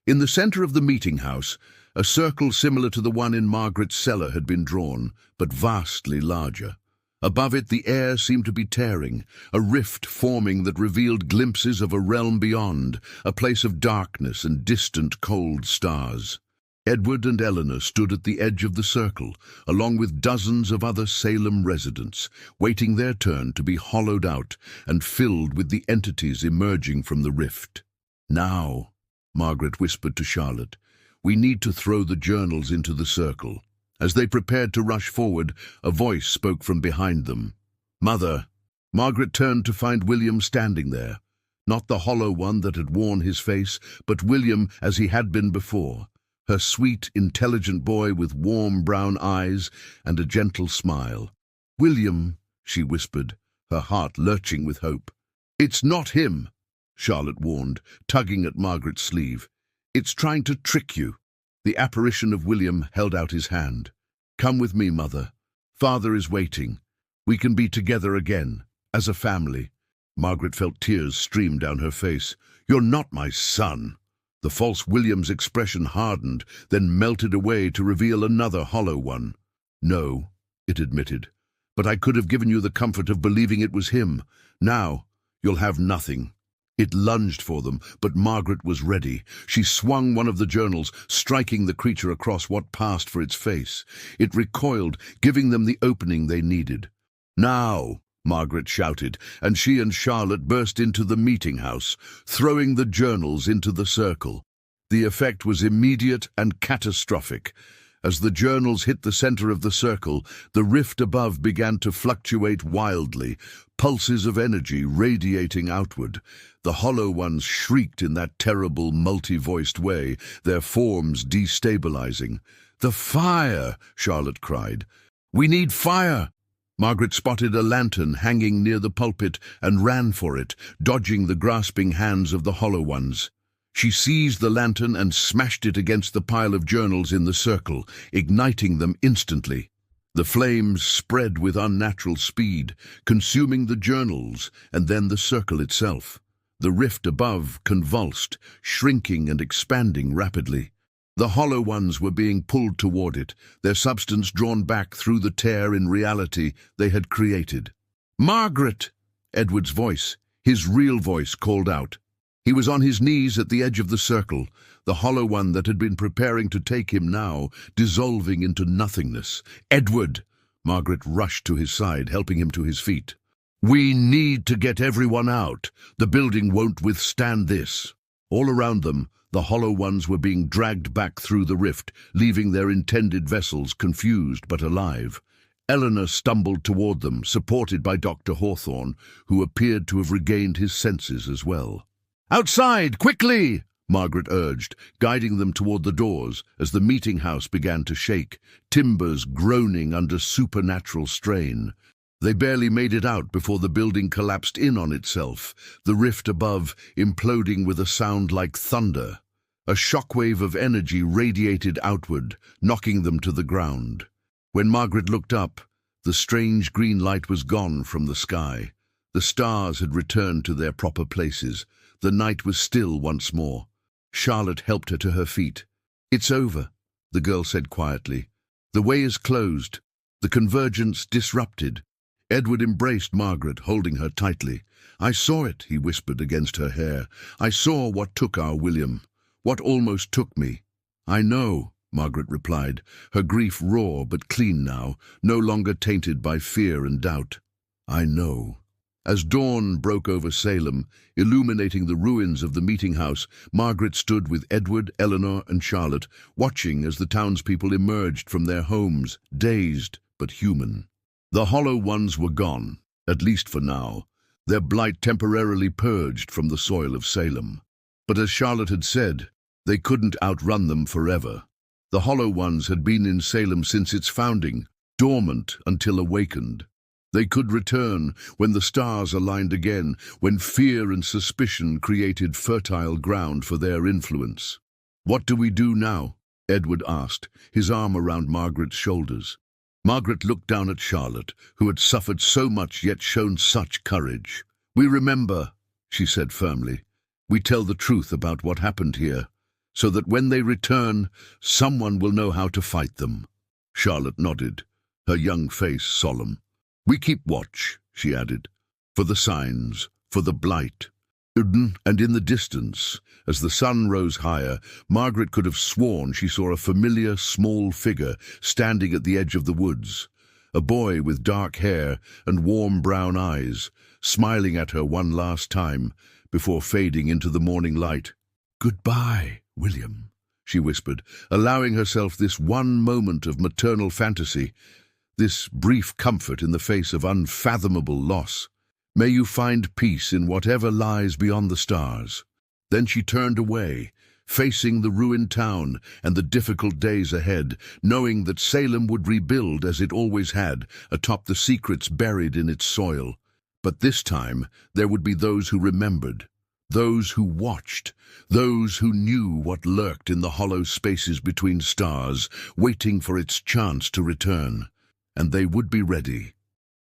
In the center of the meeting house, A circle similar to the one in Margaret's cellar had been drawn, but vastly larger. Above it the air seemed to be tearing, a rift forming that revealed glimpses of a realm beyond, a place of darkness and distant cold stars. Edward and Eleanor stood at the edge of the circle, along with dozens of other Salem residents, waiting their turn to be hollowed out and filled with the entities emerging from the rift. "Now," Margaret whispered to Charlotte, "we need to throw the journals into the circle." As they prepared to rush forward, a voice spoke from behind them. "Mother." Margaret turned to find William standing there, not the hollow one that had worn his face, but William as he had been before. Her sweet, intelligent boy with warm brown eyes and a gentle smile. "William," she whispered, her heart lurching with hope. "It's not him," Charlotte warned, tugging at Margaret's sleeve. "It's trying to trick you." The apparition of William held out his hand. "Come with me, Mother. Father is waiting. We can be together again, as a family." Margaret felt tears stream down her face. "You're not my son." The false William's expression hardened, then melted away to reveal another hollow one. "No," it admitted, "but I could have given you the comfort of believing it was him. Now, you'll have nothing." It lunged for them, but Margaret was ready. She swung one of the journals, striking the creature across what passed for its face. It recoiled, giving them the opening they needed. "Now!" Margaret shouted, and she and Charlotte burst into the meeting house, throwing the journals into the circle. The effect was immediate and catastrophic. As the journals hit the center of the circle, the rift above began to fluctuate wildly, pulses of energy radiating outward. The hollow ones shrieked in that terrible, multi-voiced way, their forms destabilizing. "The fire!" Charlotte cried. "We need fire!" Margaret spotted a lantern hanging near the pulpit and ran for it, dodging the grasping hands of the hollow ones. She seized the lantern and smashed it against the pile of journals in the circle, igniting them instantly. The flames spread with unnatural speed, consuming the journals and then the circle itself. The rift above convulsed, shrinking and expanding rapidly. The hollow ones were being pulled toward it, their substance drawn back through the tear in reality they had created. "Margaret!" Edward's voice, his real voice, called out. He was on his knees at the edge of the circle, the hollow one that had been preparing to take him now, dissolving into nothingness. "Edward!" Margaret rushed to his side, helping him to his feet. "We need to get everyone out. The building won't withstand this." All around them, the hollow ones were being dragged back through the rift, leaving their intended vessels confused but alive. Eleanor stumbled toward them, supported by Dr. Hawthorne, who appeared to have regained his senses as well. "Outside, quickly!" Margaret urged, guiding them toward the doors as the meeting house began to shake, timbers groaning under supernatural strain. They barely made it out before the building collapsed in on itself, the rift above imploding with a sound like thunder. A shockwave of energy radiated outward, knocking them to the ground. When Margaret looked up, the strange green light was gone from the sky. The stars had returned to their proper places. The night was still once more. Charlotte helped her to her feet. "It's over," the girl said quietly. "The way is closed. The convergence disrupted." Edward embraced Margaret, holding her tightly. "I saw it," he whispered against her hair. "I saw what took our William, what almost took me." "I know," Margaret replied, her grief raw but clean now, no longer tainted by fear and doubt. "I know." As dawn broke over Salem, illuminating the ruins of the meeting house, Margaret stood with Edward, Eleanor, and Charlotte, watching as the townspeople emerged from their homes, dazed but human. The hollow ones were gone, at least for now, their blight temporarily purged from the soil of Salem. But as Charlotte had said, they couldn't outrun them forever. The hollow ones had been in Salem since its founding, dormant until awakened. They could return when the stars aligned again, when fear and suspicion created fertile ground for their influence. "What do we do now?" Edward asked, his arm around Margaret's shoulders. Margaret looked down at Charlotte, who had suffered so much yet shown such courage. "We remember," she said firmly. "We tell the truth about what happened here. so that when they return, someone will know how to fight them. Charlotte nodded, her young face solemn. We keep watch, she added, for the signs, for the blight. And in the distance, as the sun rose higher, Margaret could have sworn she saw a familiar small figure standing at the edge of the woods, a boy with dark hair and warm brown eyes, smiling at her one last time before fading into the morning light. "Goodbye, William," she whispered, allowing herself this one moment of maternal fantasy, this brief comfort in the face of unfathomable loss. "May you find peace in whatever lies beyond the stars." Then she turned away, facing the ruined town and the difficult days ahead, knowing that Salem would rebuild as it always had, atop the secrets buried in its soil. But this time there would be those who remembered, those who watched, those who knew what lurked in the hollow spaces between stars, waiting for its chance to return. And they would be ready.